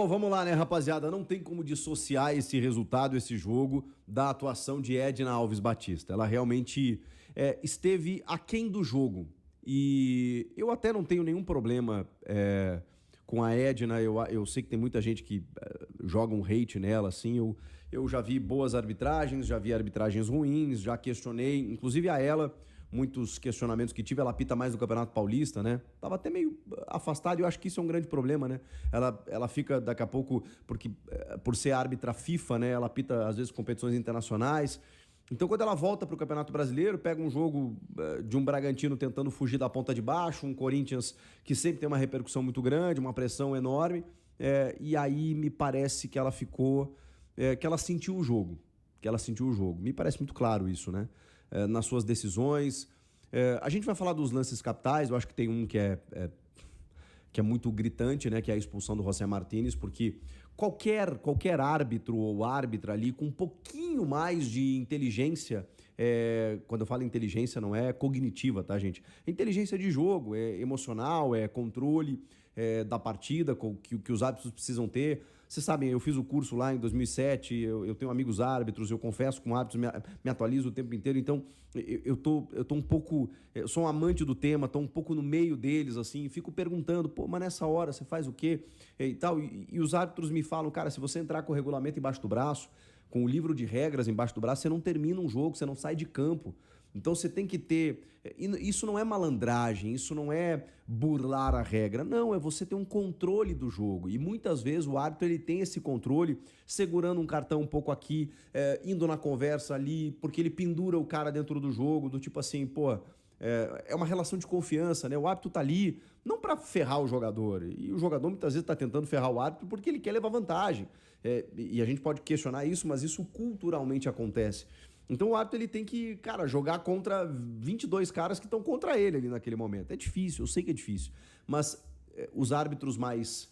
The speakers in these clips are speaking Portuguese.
Bom, vamos lá, né, rapaziada? Não tem como dissociar esse resultado, esse jogo, da atuação de Edna Alves Batista. Ela realmente esteve aquém do jogo. E eu até não tenho nenhum problema com a Edna. Eu sei que tem muita gente que joga um hate nela, assim. Eu já vi boas arbitragens, já vi arbitragens ruins, já questionei, inclusive a ela, muitos questionamentos que tive. Ela apita mais no Campeonato Paulista, né? Tava até meio afastado e eu acho que isso é um grande problema, né? Ela fica daqui a pouco, porque por ser árbitra FIFA, né? Ela apita às vezes competições internacionais. Então quando ela volta para o Campeonato Brasileiro, pega um jogo de um Bragantino tentando fugir da ponta de baixo, um Corinthians que sempre tem uma repercussão muito grande, uma pressão enorme, e aí me parece que ela ficou, que ela sentiu o jogo, Me parece muito claro isso, né? Nas suas decisões. A gente vai falar dos lances capitais. Eu acho que tem um que é muito gritante, né? Que é a expulsão do José Martínez, porque qualquer árbitro ou árbitra ali com um pouquinho mais de inteligência, quando eu falo inteligência não é cognitiva, tá, gente? É inteligência de jogo, é emocional, é controle da partida que os árbitros precisam ter. Vocês sabem, eu fiz o curso lá em 2007, eu tenho amigos árbitros, eu confesso com árbitros, me atualizo o tempo inteiro, então eu tô um pouco, eu sou um amante do tema, tô um pouco no meio deles, assim, fico perguntando, pô, mas nessa hora você faz o quê? E tal, e os árbitros me falam, cara, se você entrar com o regulamento embaixo do braço, com o livro de regras embaixo do braço, você não termina um jogo, você não sai de campo. Então você tem que ter... Isso não é malandragem, isso não é burlar a regra. Não, é você ter um controle do jogo. E muitas vezes o árbitro ele tem esse controle segurando um cartão um pouco aqui, indo na conversa ali, porque ele pendura o cara dentro do jogo, do tipo assim, pô... É uma relação de confiança, né? O árbitro tá ali não para ferrar o jogador. E o jogador muitas vezes tá tentando ferrar o árbitro porque ele quer levar vantagem. E a gente pode questionar isso, mas isso culturalmente acontece. Então o árbitro ele tem que, cara, jogar contra 22 caras que estão contra ele ali naquele momento. É difícil, eu sei que é difícil. Mas os árbitros mais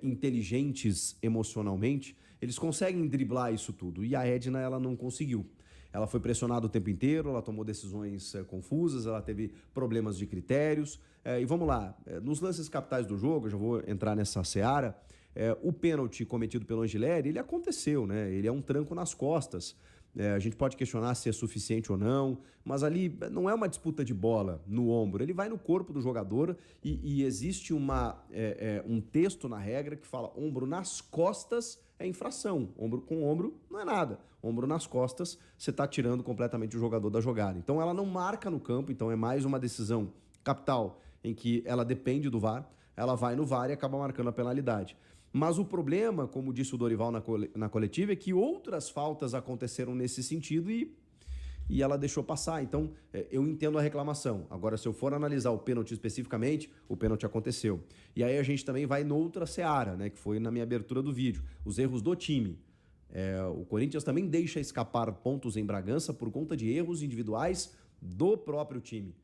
inteligentes emocionalmente, eles conseguem driblar isso tudo. E a Edna, ela não conseguiu. Ela foi pressionada o tempo inteiro, ela tomou decisões confusas, ela teve problemas de critérios. E vamos lá, nos lances capitais do jogo, eu já vou entrar nessa seara, o pênalti cometido pelo Angileri, ele aconteceu, né? Ele é um tranco nas costas. A gente pode questionar se é suficiente ou não, mas ali não é uma disputa de bola no ombro, ele vai no corpo do jogador e existe um texto na regra que fala ombro nas costas é infração, ombro com ombro não é nada, ombro nas costas você está tirando completamente o jogador da jogada. Então ela não marca no campo, então é mais uma decisão capital em que ela depende do VAR, ela vai no VAR e acaba marcando a penalidade. Mas o problema, como disse o Dorival na coletiva, é que outras faltas aconteceram nesse sentido e ela deixou passar. Então, eu entendo a reclamação. Agora, se eu for analisar o pênalti especificamente, o pênalti aconteceu. E aí a gente também vai noutra seara, né, que foi na minha abertura do vídeo. Os erros do time. O Corinthians também deixa escapar pontos em Bragança por conta de erros individuais do próprio time.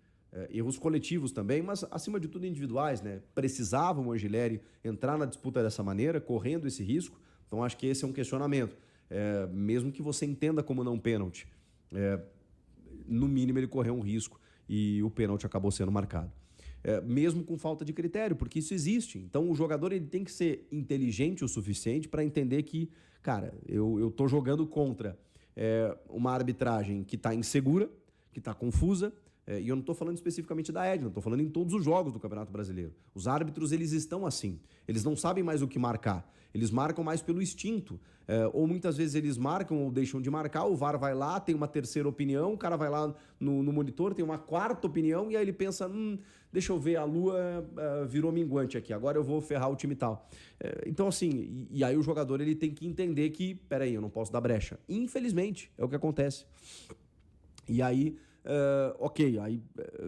Erros coletivos também, mas acima de tudo individuais, né? Precisava o Angileri entrar na disputa dessa maneira, correndo esse risco. Então acho que esse é um questionamento. Mesmo que você entenda como não pênalti, no mínimo ele correu um risco e o pênalti acabou sendo marcado. Mesmo com falta de critério, porque isso existe. Então o jogador ele tem que ser inteligente o suficiente para entender que, cara, eu tô jogando contra uma arbitragem que está insegura, que está confusa. E eu não estou falando especificamente da Edna, estou falando em todos os jogos do Campeonato Brasileiro. Os árbitros, eles estão assim. Eles não sabem mais o que marcar. Eles marcam mais pelo instinto. Ou muitas vezes eles marcam ou deixam de marcar, o VAR vai lá, tem uma terceira opinião, o cara vai lá no monitor, tem uma quarta opinião, e aí ele pensa, deixa eu ver, a lua virou minguante aqui, agora eu vou ferrar o time tal. Então assim, e aí o jogador ele tem que entender que, peraí, eu não posso dar brecha. Infelizmente, é o que acontece. E aí... aí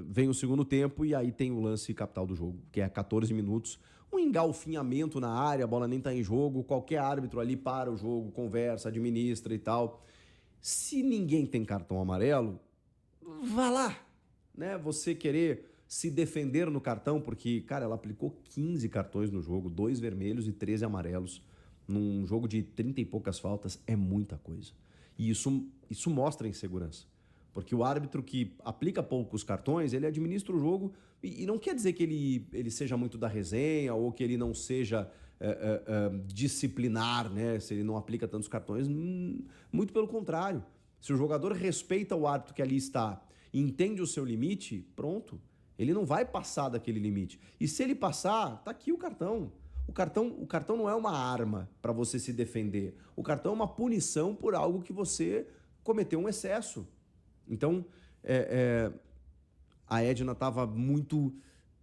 vem o segundo tempo e aí tem o lance capital do jogo, que é 14 minutos, um engalfinhamento na área, a bola nem tá em jogo, qualquer árbitro ali para o jogo, conversa, administra e tal. Se ninguém tem cartão amarelo, vá lá, né? Você querer se defender no cartão, porque, cara, ela aplicou 15 cartões no jogo, 2 vermelhos e 13 amarelos, num jogo de 30 e poucas faltas, é muita coisa. E isso mostra insegurança. Porque o árbitro que aplica poucos cartões, ele administra o jogo e não quer dizer que ele seja muito da resenha ou que ele não seja disciplinar, né? Se ele não aplica tantos cartões, muito pelo contrário. Se o jogador respeita o árbitro que ali está e entende o seu limite, pronto. Ele não vai passar daquele limite. E se ele passar, tá aqui o cartão. O cartão não é uma arma para você se defender. O cartão é uma punição por algo que você cometeu um excesso. Então, a Edna estava muito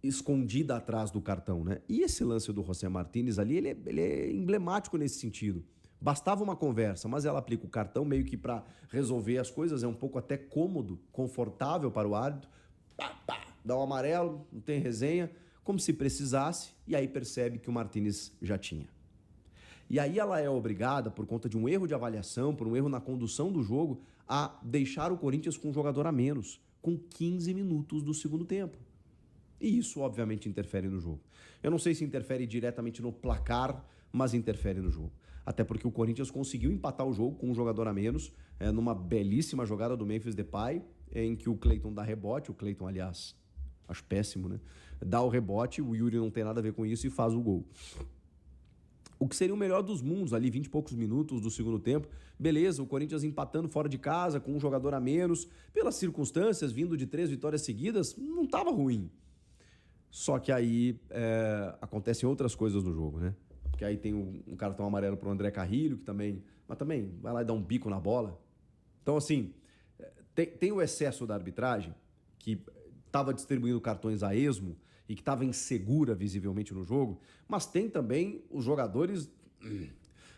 escondida atrás do cartão, né? E esse lance do José Martínez ali, ele é emblemático nesse sentido. Bastava uma conversa, mas ela aplica o cartão meio que para resolver as coisas, é um pouco até cômodo, confortável para o árbitro. Dá um amarelo, não tem resenha, como se precisasse, e aí percebe que o Martínez já tinha. E aí ela é obrigada, por conta de um erro de avaliação, por um erro na condução do jogo, a deixar o Corinthians com um jogador a menos, com 15 minutos do segundo tempo. E isso, obviamente, interfere no jogo. Eu não sei se interfere diretamente no placar, mas interfere no jogo. Até porque o Corinthians conseguiu empatar o jogo com um jogador a menos, numa belíssima jogada do Memphis Depay, em que o Cleiton dá rebote, o Cleiton, aliás, acho péssimo, né? Dá o rebote, o Yuri não tem nada a ver com isso e faz o gol. O que seria o melhor dos mundos, ali 20 e poucos minutos do segundo tempo. Beleza, o Corinthians empatando fora de casa, com um jogador a menos, pelas circunstâncias, vindo de 3 vitórias seguidas, não estava ruim. Só que aí acontecem outras coisas no jogo, né? Porque aí tem um cartão amarelo para o André Carrilho, que também vai lá e dá um bico na bola. Então, assim, tem o excesso da arbitragem, que estava distribuindo cartões a esmo e que estava insegura visivelmente no jogo, mas tem também os jogadores,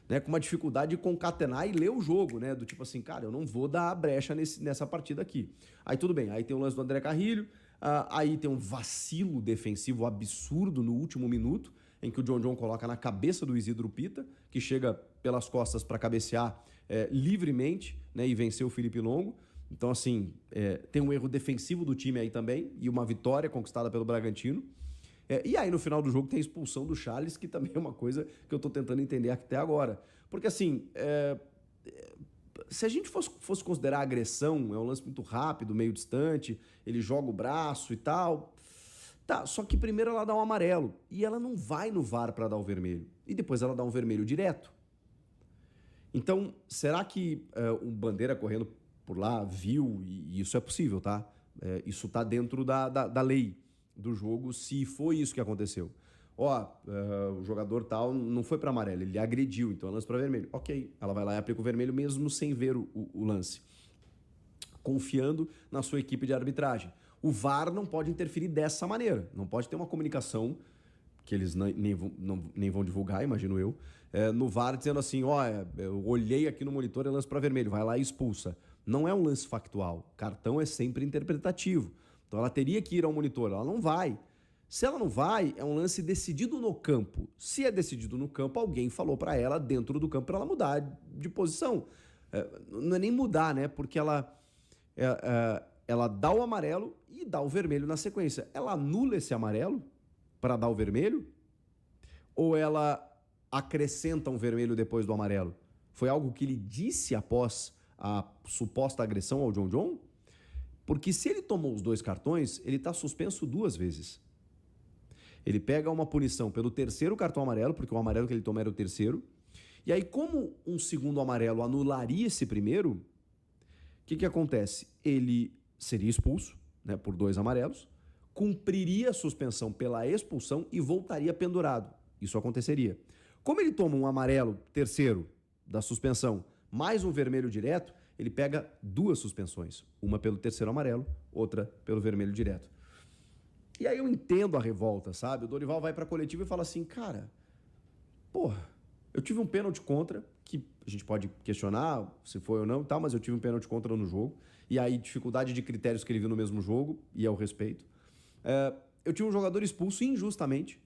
né, com uma dificuldade de concatenar e ler o jogo, né? Do tipo assim, cara, eu não vou dar brecha nessa partida aqui. Aí tudo bem, aí tem o lance do André Carrilho, aí tem um vacilo defensivo absurdo no último minuto, em que o John coloca na cabeça do Isidro Pita, que chega pelas costas para cabecear livremente, né, e vencer o Felipe Longo. Então, assim, tem um erro defensivo do time aí também, e uma vitória conquistada pelo Bragantino. E aí, no final do jogo, tem a expulsão do Charles, que também é uma coisa que eu tô tentando entender até agora. Porque, assim, se a gente fosse considerar a agressão, é um lance muito rápido, meio distante, ele joga o braço e tal. Tá, só que primeiro ela dá um amarelo, e ela não vai no VAR para dar o vermelho. E depois ela dá um vermelho direto. Então, será que o Bandeira correndo por lá viu, e isso é possível, tá? Isso tá dentro da lei do jogo, se foi isso que aconteceu. O jogador tal não foi para amarelo, ele agrediu, então é lance para vermelho. Ok, ela vai lá e aplica o vermelho mesmo sem ver o lance. Confiando na sua equipe de arbitragem. O VAR não pode interferir dessa maneira, não pode ter uma comunicação que eles nem vão divulgar, imagino eu, no VAR dizendo assim, eu olhei aqui no monitor, é lance para vermelho, vai lá e expulsa. Não é um lance factual, cartão é sempre interpretativo. Então ela teria que ir ao monitor, ela não vai. Se ela não vai, é um lance decidido no campo. Se é decidido no campo, alguém falou para ela dentro do campo para ela mudar de posição. Não é nem mudar, né? Porque ela dá o amarelo e dá o vermelho na sequência. Ela anula esse amarelo para dar o vermelho? Ou ela acrescenta um vermelho depois do amarelo? Foi algo que ele disse após a suposta agressão ao John? Porque se ele tomou os 2 cartões, ele está suspenso 2 vezes. Ele pega uma punição pelo terceiro cartão amarelo, porque o amarelo que ele toma era o terceiro. E aí, como um segundo amarelo anularia esse primeiro, o que acontece? Ele seria expulso, né, por 2 amarelos, cumpriria a suspensão pela expulsão e voltaria pendurado. Isso aconteceria. Como ele toma um amarelo terceiro da suspensão, mais um vermelho direto, ele pega 2 suspensões. Uma pelo terceiro amarelo, outra pelo vermelho direto. E aí eu entendo a revolta, sabe? O Dorival vai pra coletiva e fala assim, cara, eu tive um pênalti contra, que a gente pode questionar se foi ou não, mas eu tive um pênalti contra no jogo. E aí, dificuldade de critérios que ele viu no mesmo jogo, e ao respeito. Eu tive um jogador expulso injustamente,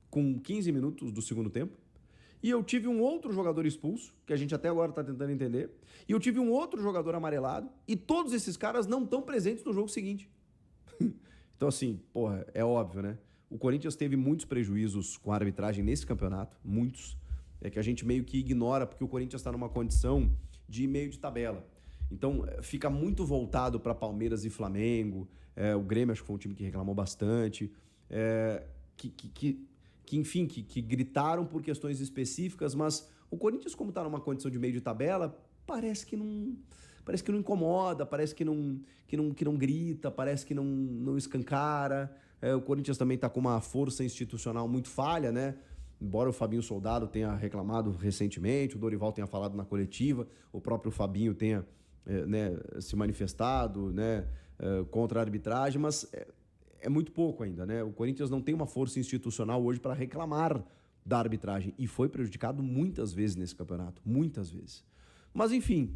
com 15 minutos do segundo tempo. E eu tive um outro jogador expulso, que a gente até agora está tentando entender. E eu tive um outro jogador amarelado. E todos esses caras não estão presentes no jogo seguinte. Então, assim, é óbvio, né? O Corinthians teve muitos prejuízos com a arbitragem nesse campeonato. Muitos. É que a gente meio que ignora, porque o Corinthians está numa condição de meio de tabela. Então, fica muito voltado para Palmeiras e Flamengo. O Grêmio, acho que foi um time que reclamou bastante. É, que, que, que, enfim, que gritaram por questões específicas, mas o Corinthians, como está numa condição de meio de tabela, parece que não incomoda, parece que não grita, parece que não escancara. O Corinthians também está com uma força institucional muito falha, né? Embora o Fabinho Soldado tenha reclamado recentemente, o Dorival tenha falado na coletiva, o próprio Fabinho tenha né, se manifestado, né, contra a arbitragem, mas é muito pouco ainda, né? O Corinthians não tem uma força institucional hoje para reclamar da arbitragem e foi prejudicado muitas vezes nesse campeonato, muitas vezes. Mas enfim,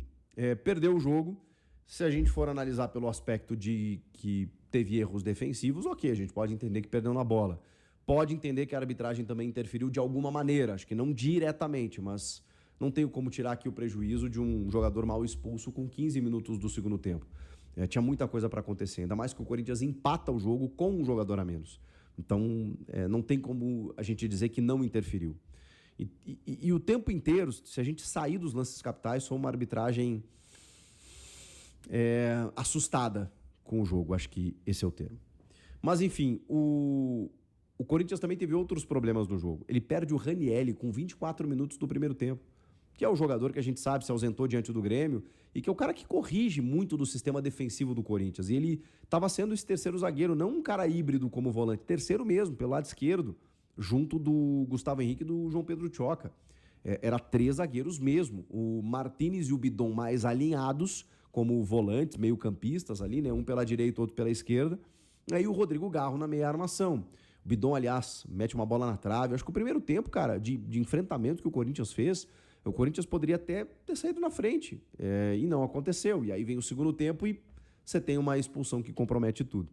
perdeu o jogo. Se a gente for analisar pelo aspecto de que teve erros defensivos, ok, a gente pode entender que perdeu na bola. Pode entender que a arbitragem também interferiu de alguma maneira, acho que não diretamente, mas não tenho como tirar aqui o prejuízo de um jogador mal expulso com 15 minutos do segundo tempo. Tinha muita coisa para acontecer, ainda mais que o Corinthians empata o jogo com um jogador a menos. Então, não tem como a gente dizer que não interferiu. E o tempo inteiro, se a gente sair dos lances capitais, foi uma arbitragem assustada com o jogo, acho que esse é o termo. Mas, enfim, o Corinthians também teve outros problemas no jogo. Ele perde o Ranieri com 24 minutos do primeiro tempo, que é o jogador que a gente sabe se ausentou diante do Grêmio e que é o cara que corrige muito do sistema defensivo do Corinthians. E ele estava sendo esse terceiro zagueiro, não um cara híbrido como volante, terceiro mesmo, pelo lado esquerdo, junto do Gustavo Henrique e do João Pedro Tchoca. Era 3 zagueiros mesmo, o Martínez e o Bidon mais alinhados como volantes, meio campistas ali, né? Um pela direita, outro pela esquerda. Aí o Rodrigo Garro na meia armação. O Bidon, aliás, mete uma bola na trave. Acho que o primeiro tempo, cara, de enfrentamento que o Corinthians fez, o Corinthians poderia até ter saído na frente. E não aconteceu. E aí vem o segundo tempo e você tem uma expulsão que compromete tudo.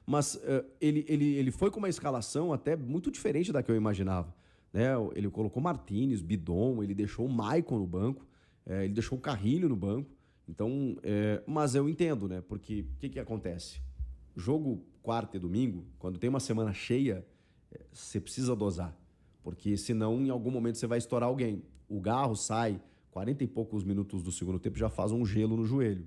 Mas ele foi com uma escalação até muito diferente da que eu imaginava. Né? Ele colocou Martínez, Bidon, ele deixou o Maicon no banco, ele deixou o Carrilho no banco. Então, mas eu entendo, né? Porque o que acontece? Jogo quarta e domingo, quando tem uma semana cheia, você precisa dosar. Porque senão, em algum momento, você vai estourar alguém. O Garro sai 40 e poucos minutos do segundo tempo, já faz um gelo no joelho.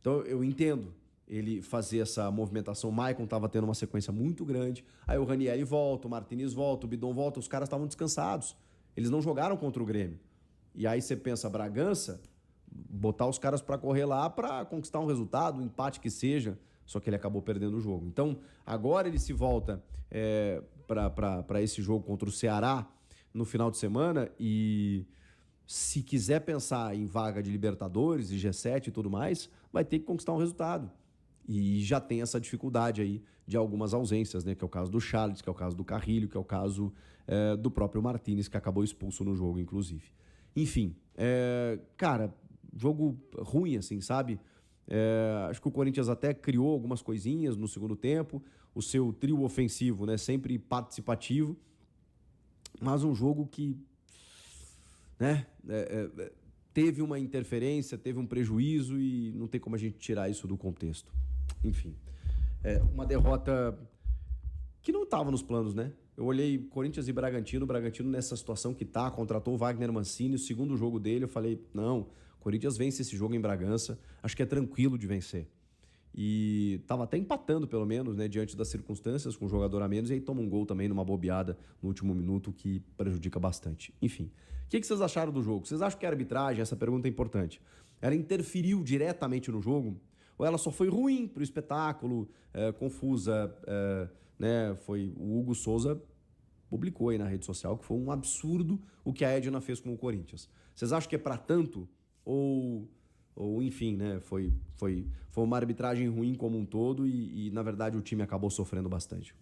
Então, eu entendo ele fazer essa movimentação. O Maicon estava tendo uma sequência muito grande. Aí o Ranieri volta, o Martínez volta, o Bidon volta. Os caras estavam descansados. Eles não jogaram contra o Grêmio. E aí você pensa, Bragança, botar os caras para correr lá para conquistar um resultado, um empate que seja. Só que ele acabou perdendo o jogo. Então, agora ele se volta para esse jogo contra o Ceará no final de semana e se quiser pensar em vaga de Libertadores e G7 e tudo mais, vai ter que conquistar um resultado. E já tem essa dificuldade aí de algumas ausências, né? Que é o caso do Charles, que é o caso do Carrilho, que é o caso do próprio Martínez, que acabou expulso no jogo, inclusive. Enfim, cara, jogo ruim, assim, sabe? Acho que o Corinthians até criou algumas coisinhas no segundo tempo, o seu trio ofensivo, né, sempre participativo, mas um jogo que, né, teve uma interferência, teve um prejuízo e não tem como a gente tirar isso do contexto. Enfim, uma derrota que não estava nos planos, né? Eu olhei Corinthians e Bragantino nessa situação que tá, contratou o Wagner Mancini, o segundo jogo dele, eu falei, não, Corinthians vence esse jogo em Bragança, acho que é tranquilo de vencer. E estava até empatando, pelo menos, né, diante das circunstâncias, com um jogador a menos, e aí toma um gol também numa bobeada no último minuto que prejudica bastante. Enfim, o que vocês acharam do jogo? Vocês acham que a arbitragem, essa pergunta é importante, ela interferiu diretamente no jogo? Ou ela só foi ruim para o espetáculo, confusa, né? O Hugo Souza publicou aí na rede social que foi um absurdo o que a Edna fez com o Corinthians. Vocês acham que é para tanto? Ou enfim, né? Foi uma arbitragem ruim como um todo e, na verdade, o time acabou sofrendo bastante.